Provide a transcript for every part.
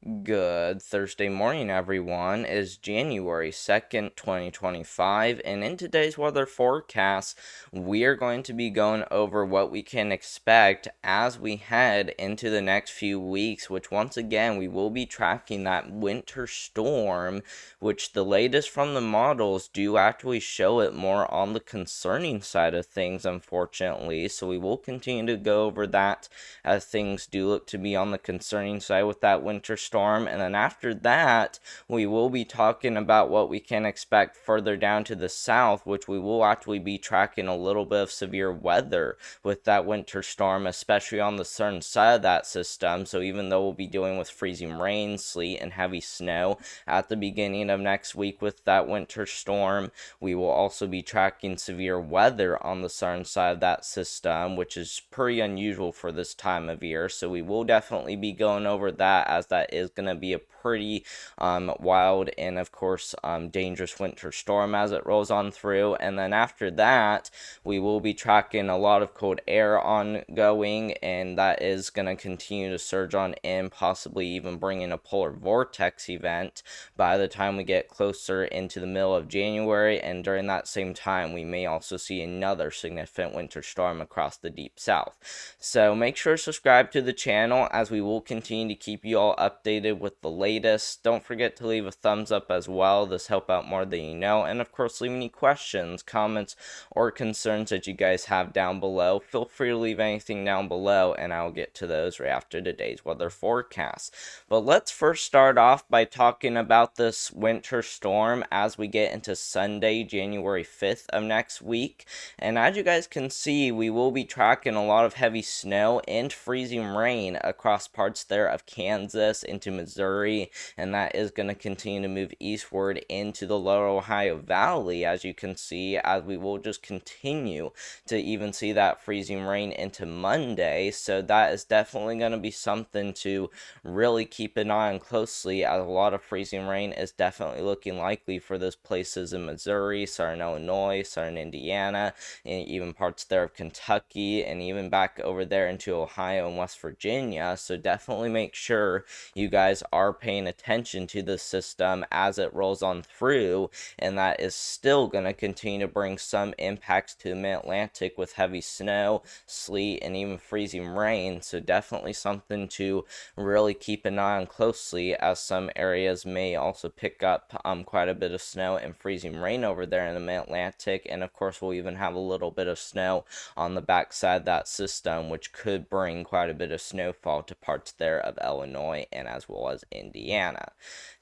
Good Thursday morning, everyone. It is January 2nd, 2025, and in today's weather forecast, we are going to be going over what we can expect as we head into the next few weeks, which once again, we will be tracking that winter storm, which the latest from the models do actually show it more on the concerning side of things, unfortunately. So we will continue to go over that as things do look to be on the concerning side with that winter storm. And then after that, we will be talking about what we can expect further down to the south, which we will actually be tracking a little bit of severe weather with that winter storm, especially on the southern side of that system. So even though we'll be dealing with freezing rain, sleet, and heavy snow at the beginning of next week with that winter storm, we will also be tracking severe weather on the southern side of that system, which is pretty unusual for this time of year. So we will definitely be going over that, as that is going to be a pretty wild and, of course, dangerous winter storm as it rolls on through. And then after that, we will be tracking a lot of cold air ongoing, and that is going to continue to surge on in, possibly even bringing a polar vortex event by the time we get closer into the middle of January. And during that same time, we may also see another significant winter storm across the deep south. So make sure to subscribe to the channel, as we will continue to keep you all updated with the latest. Don't forget to leave a thumbs up as well. This helps out more than you know. And of course, leave any questions, comments, or concerns that you guys have down below. Feel free to leave anything down below, and I'll get to those right after today's weather forecast. But let's first start off by talking about this winter storm as we get into Sunday, January 5th of next week. And as you guys can see, we will be tracking a lot of heavy snow and freezing rain across parts there of Kansas into Missouri, and that is going to continue to move eastward into the lower Ohio Valley, as you can see, as we will just continue to even see that freezing rain into Monday. So that is definitely going to be something to really keep an eye on closely, as a lot of freezing rain is definitely looking likely for those places in Missouri, southern Illinois, southern Indiana, and even parts there of Kentucky, and even back over there into Ohio and West Virginia. So definitely make sure you guys are paying attention to the system as it rolls on through, and that is still going to continue to bring some impacts to the mid-Atlantic with heavy snow, sleet, and even freezing rain. So definitely something to really keep an eye on closely, as some areas may also pick up quite a bit of snow and freezing rain over there in the mid-Atlantic. And of course, we'll even have a little bit of snow on the backside of that system, which could bring quite a bit of snowfall to parts there of Illinois and as well as Indiana.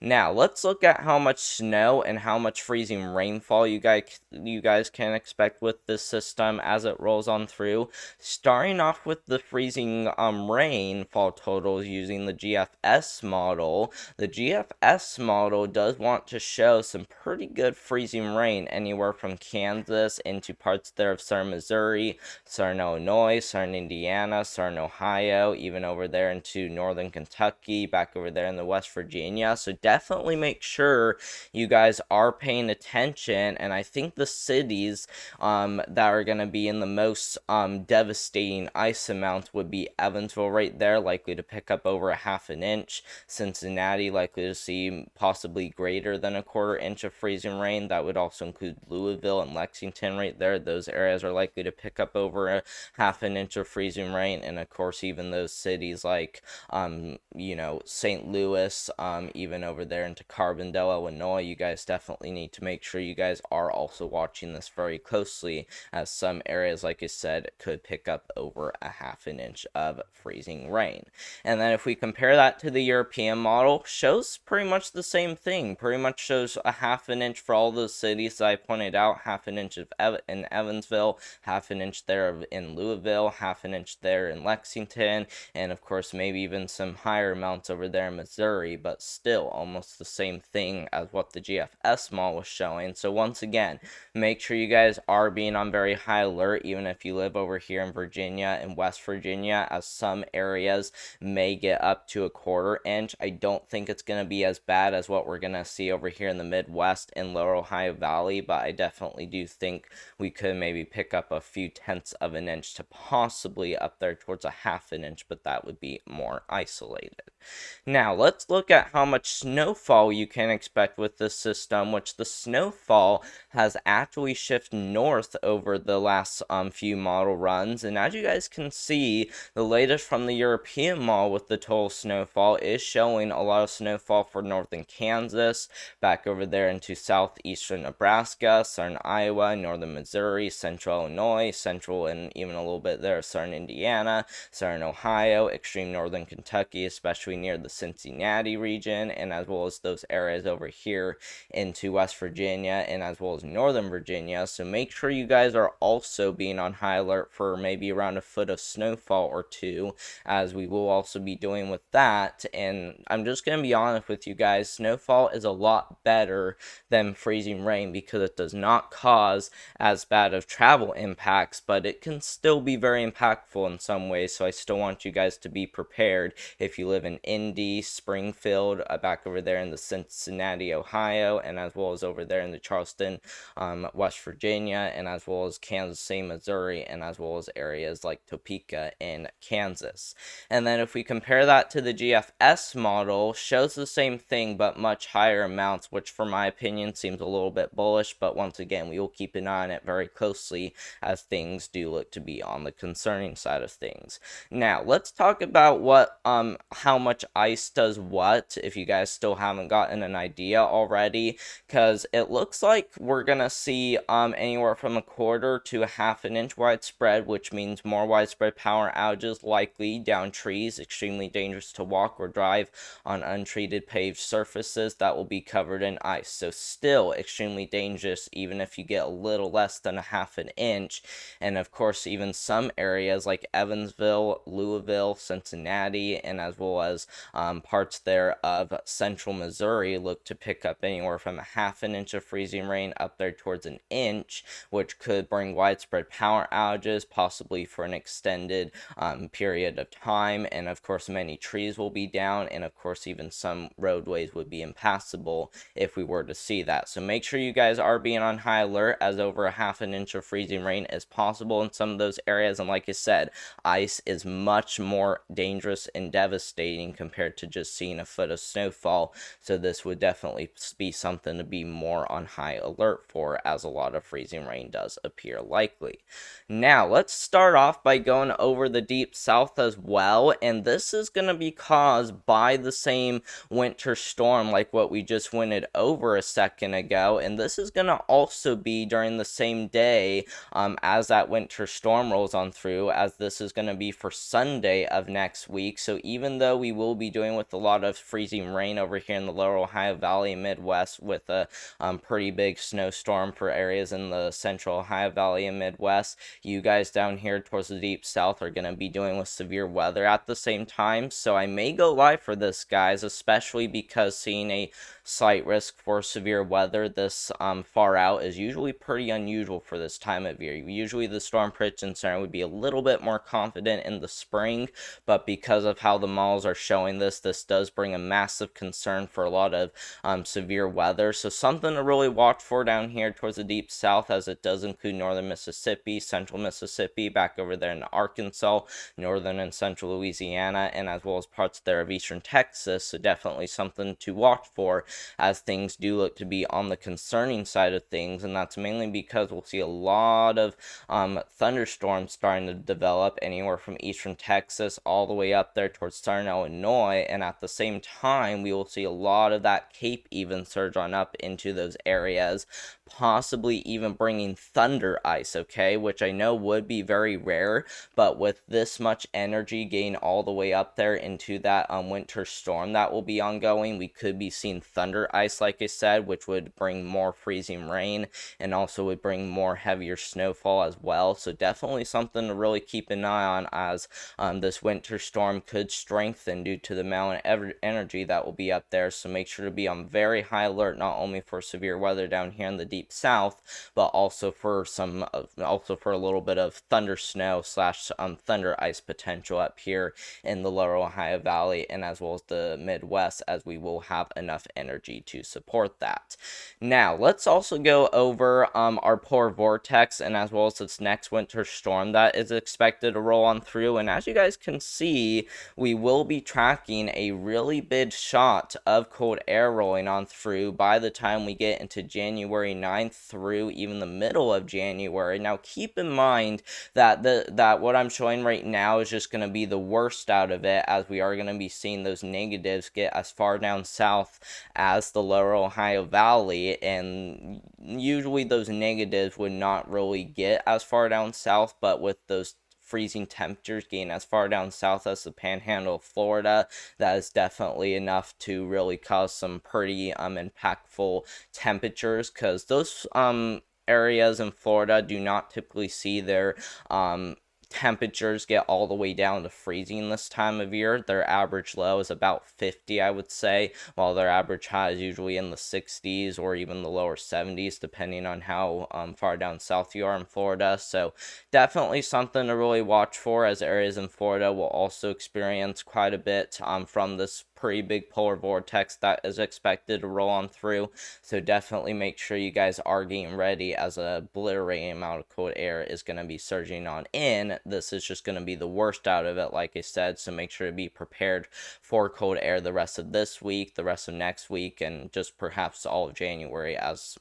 Now, let's look at how much snow and how much freezing rainfall you guys can expect with this system as it rolls on through. Starting off with the freezing rainfall totals using the GFS model. The GFS model does want to show some pretty good freezing rain anywhere from Kansas into parts there of southern Missouri, southern Illinois, southern Indiana, southern Ohio, even over there into northern Kentucky, back over there in the West Virginia. So definitely make sure you guys are paying attention. And I think the cities that are going to be in the most devastating ice amounts would be Evansville right there, likely to pick up over a half an inch. Cincinnati likely to see possibly greater than a quarter inch of freezing rain. That would also include Louisville and Lexington right there. Those areas are likely to pick up over a half an inch of freezing rain. And of course, even those cities like St. Louis, even over there into Carbondale, Illinois, you guys definitely need to make sure you guys are also watching this very closely, as some areas, like I said, could pick up over a half an inch of freezing rain. And then if we compare that to the European model, shows pretty much the same thing. Pretty much shows a half an inch for all those cities that I pointed out. Half an inch in Evansville, half an inch there in Louisville, half an inch there in Lexington, and of course maybe even some higher amounts over there in Missouri, but still almost the same thing as what the GFS model was showing. So once again, make sure you guys are being on very high alert, even if you live over here in Virginia and West Virginia, as some areas may get up to a quarter inch. I don't think it's going to be as bad as what we're going to see over here in the Midwest and lower Ohio Valley, but I definitely do think we could maybe pick up a few tenths of an inch to possibly up there towards a half an inch, but that would be more isolated. Now, let's look at how much snowfall you can expect with this system, which the snowfall has actually shifted north over the last few model runs. And as you guys can see, the latest from the European model with the total snowfall is showing a lot of snowfall for northern Kansas, back over there into southeastern Nebraska, southern Iowa, northern Missouri, central Illinois, central and even a little bit there, southern Indiana, southern Ohio, extreme northern Kentucky, especially near the Cincinnati region, and as well as those areas over here into West Virginia and as well as northern Virginia. So make sure you guys are also being on high alert for maybe around a foot of snowfall or two, as we will also be doing with that. And I'm just going to be honest with you guys, snowfall is a lot better than freezing rain because it does not cause as bad of travel impacts, but it can still be very impactful in some ways. So I still want you guys to be prepared if you live in Indy, Springfield, back over there in the Cincinnati, Ohio, and as well as over there in the Charleston, West Virginia, and as well as Kansas City, Missouri, and as well as areas like Topeka in Kansas. And then if we compare that to the GFS model, shows the same thing but much higher amounts, which for my opinion seems a little bit bullish, but once again, we will keep an eye on it very closely as things do look to be on the concerning side of things. Now, let's talk about what how much ice does what, if you guys still haven't gotten an idea already, because it looks like we're gonna see anywhere from a quarter to a half an inch widespread, which means more widespread power outages likely down trees, extremely dangerous to walk or drive on untreated paved surfaces that will be covered in ice. So still extremely dangerous even if you get a little less than a half an inch. And of course, even some areas like Evansville, Louisville, Cincinnati, and as well as parts there of central Missouri look to pick up anywhere from a half an inch of freezing rain up there towards an inch, which could bring widespread power outages, possibly for an extended period of time. And of course, many trees will be down, and of course, even some roadways would be impassable if we were to see that. So make sure you guys are being on high alert, as over a half an inch of freezing rain is possible in some of those areas. And like I said, ice is much more dangerous and devastating compared to just seeing a foot of snowfall. So this would definitely be something to be more on high alert for, as a lot of freezing rain does appear likely. Now, let's start off by going over the deep south as well, and this is going to be caused by the same winter storm like what we just went over a second ago, and this is going to also be during the same day as that winter storm rolls on through, as this is going to be for Sunday of next week. So even though we will be doing with a lot of freezing rain over here in the lower Ohio Valley and Midwest, with a pretty big snowstorm for areas in the central Ohio Valley and Midwest, you guys down here towards the deep south are going to be dealing with severe weather at the same time. So I may go live for this, guys, especially because seeing a slight risk for severe weather this far out is usually pretty unusual for this time of year. Usually the storm prediction center would be a little bit more confident in the spring, but because of how the models are showing this does bring a massive concern for a lot of severe weather. So something to really watch for down here towards the deep south, as it does include northern Mississippi, central Mississippi, back over there in Arkansas, northern and central Louisiana, and as well as parts there of eastern Texas. So definitely something to watch for, as things do look to be on the concerning side of things. And that's mainly because we'll see a lot of thunderstorms starting to develop anywhere from eastern Texas all the way up there towards southern Illinois, and at the same time we will see a lot of that Cape even surge on up into those areas, possibly even bringing thunder ice, okay, which I know would be very rare, but with this much energy gain all the way up there into that winter storm that will be ongoing, we could be seeing thunder ice, like I said, which would bring more freezing rain and also would bring more heavier snowfall as well. So definitely something to really keep an eye on, as this winter storm could strengthen due to the amount of energy that will be up there. So make sure to be on very high alert, not only for severe weather down here in the deep south, but also for a little bit of thunder snow slash thunder ice potential up here in the lower Ohio Valley and as well as the Midwest, as we will have enough energy to support that. Now, let's also go over our polar vortex and as well as its next winter storm that is expected to roll on through. And as you guys can see, we will be tracking tracking a really big shot of cold air rolling on through by the time we get into January 9th through even the middle of January. Now, keep in mind that that what I'm showing right now is just going to be the worst out of it, as we are going to be seeing those negatives get as far down south as the lower Ohio Valley, and usually those negatives would not really get as far down south, but with those freezing temperatures getting as far down south as the panhandle of Florida, that is definitely enough to really cause some pretty impactful temperatures, because those areas in Florida do not typically see their temperatures get all the way down to freezing this time of year. Their average low is about 50, I would say, while their average high is usually in the 60s or even the lower 70s, depending on how far down south you are in Florida. So definitely something to really watch for, as areas in Florida will also experience quite a bit from this pretty big polar vortex that is expected to roll on through. So definitely make sure you guys are getting ready, as a obliterating amount of cold air is going to be surging on in. This is just going to be the worst out of it, like I said, so make sure to be prepared for cold air the rest of this week, the rest of next week, and just perhaps all of January, as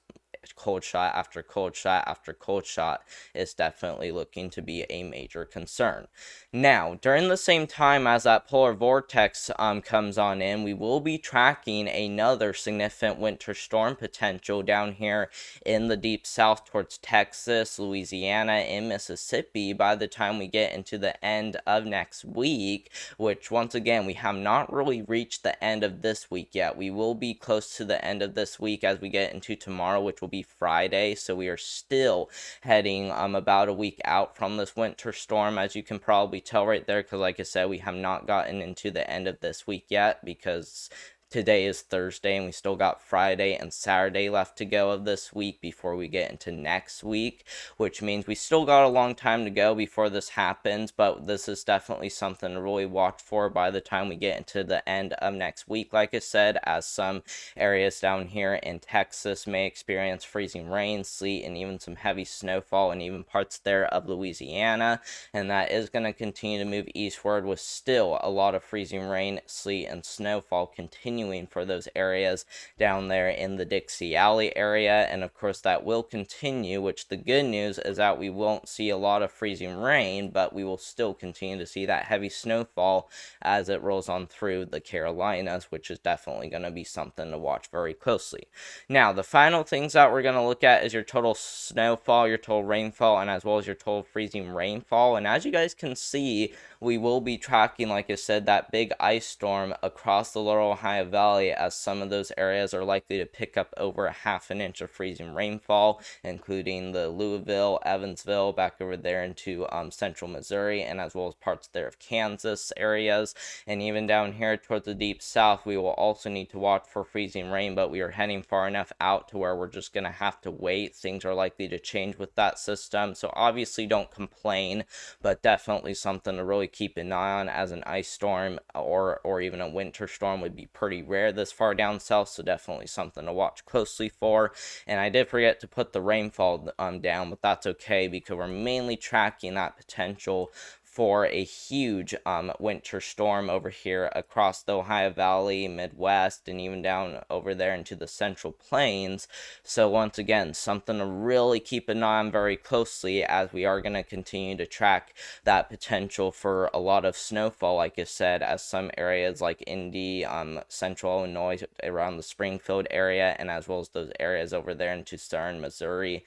cold shot after cold shot after cold shot is definitely looking to be a major concern. Now, during the same time as that polar vortex comes on in, we will be tracking another significant winter storm potential down here in the deep south towards Texas, Louisiana, and Mississippi by the time we get into the end of next week, which once again, we have not really reached the end of this week yet. We will be close to the end of this week as we get into tomorrow, which will be Friday, so we are still heading about a week out from this winter storm, as you can probably tell right there, because like I said, we have not gotten into the end of this week yet, because today is Thursday and we still got Friday and Saturday left to go of this week before we get into next week, which means we still got a long time to go before this happens. But this is definitely something to really watch for by the time we get into the end of next week, like I said, as some areas down here in Texas may experience freezing rain, sleet, and even some heavy snowfall, and even parts there of Louisiana, and that is going to continue to move eastward, with still a lot of freezing rain, sleet, and snowfall continuing for those areas down there in the Dixie Alley area. And of course that will continue, which the good news is that we won't see a lot of freezing rain, but we will still continue to see that heavy snowfall as it rolls on through the Carolinas, which is definitely going to be something to watch very closely. Now, the final things that we're going to look at is your total snowfall, your total rainfall, and as well as your total freezing rainfall. And as you guys can see, we will be tracking, like I said, that big ice storm across the lower Ohio Valley, as some of those areas are likely to pick up over a half an inch of freezing rainfall, including the Louisville, Evansville, back over there into central Missouri, and as well as parts there of Kansas areas. And even down here towards the deep south, we will also need to watch for freezing rain, but we are heading far enough out to where we're just going to have to wait. Things are likely to change with that system, so obviously don't complain, but definitely something to really keep an eye on, as an ice storm or even a winter storm would be pretty rare this far down south, so definitely something to watch closely for. And I did forget to put the rainfall down, but that's okay, because we're mainly tracking that potential for a huge winter storm over here across the Ohio Valley, Midwest, and even down over there into the Central Plains. So once again, something to really keep an eye on very closely, as we are going to continue to track that potential for a lot of snowfall, like I said, as some areas like Indy, central Illinois, around the Springfield area, and as well as those areas over there into Southern Missouri,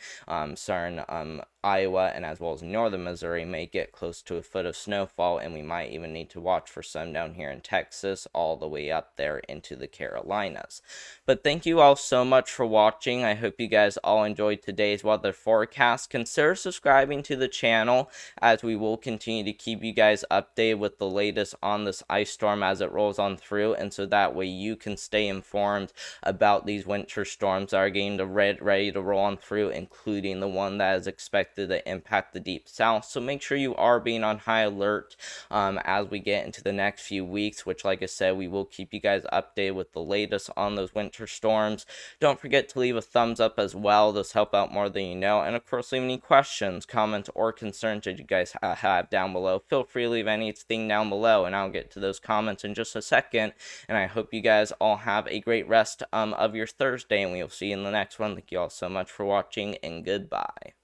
Iowa, and as well as northern Missouri may get close to a foot of snowfall, and we might even need to watch for some down here in Texas, all the way up there into the Carolinas. But thank you all so much for watching. I hope you guys all enjoyed today's weather forecast. Consider subscribing to the channel, as we will continue to keep you guys updated with the latest on this ice storm as it rolls on through, and so that way you can stay informed about these winter storms that are getting ready to roll on through, including the one that is expected expected to impact the deep south. So make sure you are being on high alert as we get into the next few weeks, which, like I said, we will keep you guys updated with the latest on those winter storms. Don't forget to leave a thumbs up as well. This help out more than you know. And of course, leave any questions, comments, or concerns that you guys have down below. Feel free to leave anything down below, and I'll get to those comments in just a second. And I hope you guys all have a great rest of your Thursday, and we will see you in the next one. Thank you all so much for watching, and goodbye.